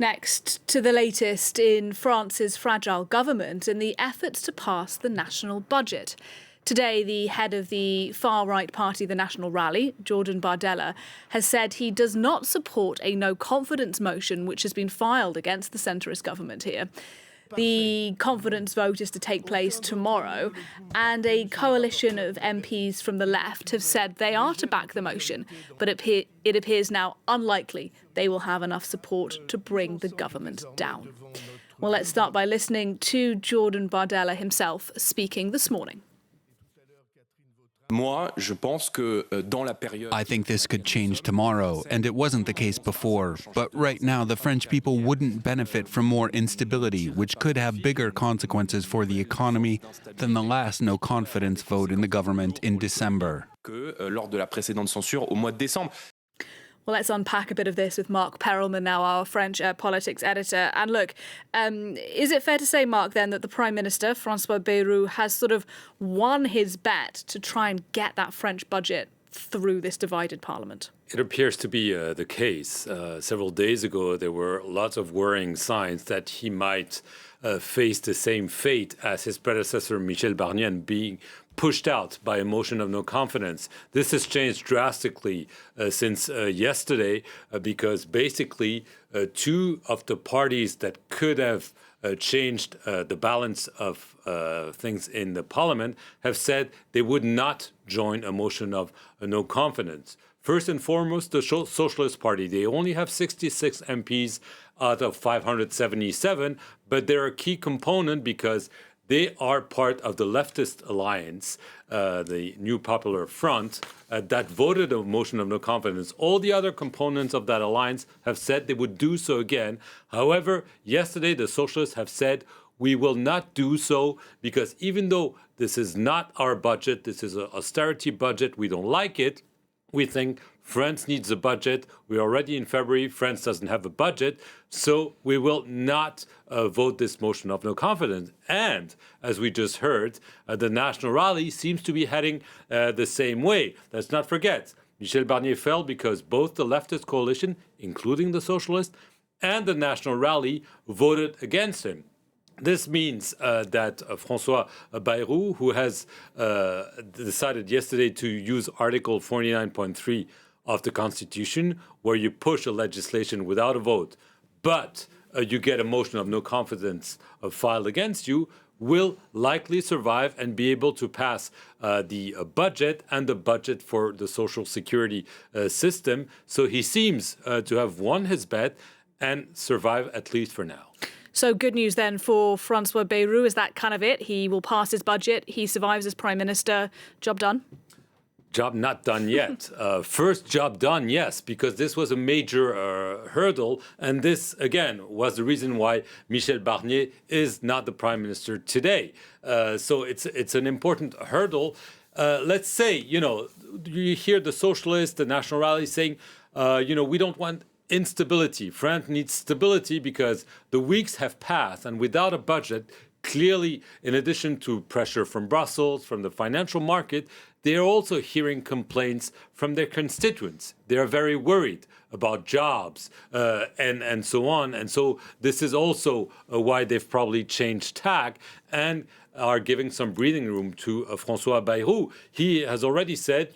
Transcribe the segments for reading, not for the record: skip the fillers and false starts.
Next, to the latest in France's fragile government and the efforts to pass the national budget. Today, the head of the far-right party, the National Rally, Jordan Bardella, has said he does not support a no-confidence motion which has been filed against the centrist government here. The confidence vote is to take place tomorrow, and a coalition of MPs from the left have said they are to back the motion, but it appears now unlikely they will have enough support to bring the government down. Well, let's start by listening to Jordan Bardella himself speaking this morning. I think this could change tomorrow, and it wasn't the case before. But right now, the French people wouldn't benefit from more instability, which could have bigger consequences for the economy than the last no-confidence vote in the government in December. Well, let's unpack a bit of this with Mark Perelman, now our French politics editor. And look, is it fair to say, Mark, then, that the Prime Minister, Francois Bayrou, has sort of won his bet to try and get that French budget through this divided parliament? It appears to be the case. Several days ago, there were lots of worrying signs that he might face the same fate as his predecessor, Michel Barnier, and being pushed out by a motion of no confidence. This has changed drastically since yesterday because basically two of the parties that could have changed the balance of things in the parliament have said they would not join a motion of no confidence. First and foremost, the Socialist Party. They only have 66 MPs out of 577, but they're a key component because they are part of the leftist alliance, the New Popular Front, that voted a motion of no confidence. All the other components of that alliance have said they would do so again. However, yesterday the Socialists have said we will not do so because even though this is not our budget, this is an austerity budget, we don't like it, we think France needs a budget. We're already in February. France doesn't have a budget. So we will not vote this motion of no confidence. And as we just heard, the National Rally seems to be heading the same way. Let's not forget, Michel Barnier fell because both the leftist coalition, including the Socialists, and the National Rally voted against him. This means that Francois Bayrou, who has decided yesterday to use Article 49.3 of the Constitution, where you push a legislation without a vote, but you get a motion of no confidence filed against you, will likely survive and be able to pass the budget and the budget for the social security system. So he seems to have won his bet and survive at least for now. So good news then for Francois Bayrou. Is that kind of it? He will pass his budget. He survives as Prime Minister. Job done? Job not done yet. First job done, yes, because this was a major hurdle. And this, again, was the reason why Michel Barnier is not the Prime Minister today. So it's an important hurdle. Let's say, you hear the Socialists, the National Rally saying, we don't want instability. France needs stability because the weeks have passed, and without a budget, clearly, in addition to pressure from Brussels, from the financial market, they are also hearing complaints from their constituents. They are very worried about jobs and so on. And so this is also why they've probably changed tack and are giving some breathing room to Francois Bayrou. He has already said,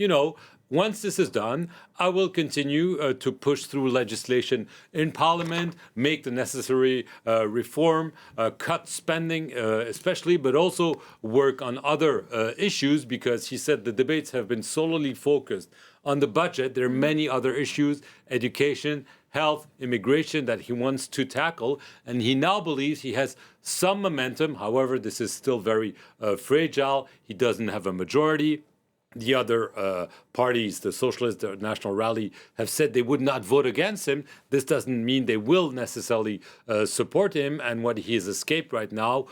once this is done, I will continue to push through legislation in Parliament, make the necessary reform, cut spending especially, but also work on other issues because he said the debates have been solely focused on the budget. There are many other issues, education, health, immigration that he wants to tackle. And he now believes he has some momentum. However, this is still very fragile. He doesn't have a majority. The other parties, the Socialists, the National Rally, have said they would not vote against him. This doesn't mean they will necessarily support him. And what he has escaped right now,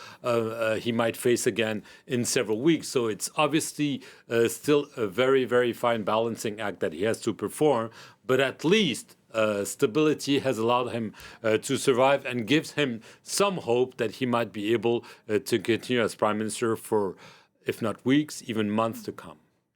he might face again in several weeks. So it's obviously still a very, very fine balancing act that he has to perform. But at least stability has allowed him to survive and gives him some hope that he might be able to continue as Prime Minister for, if not weeks, even months to come.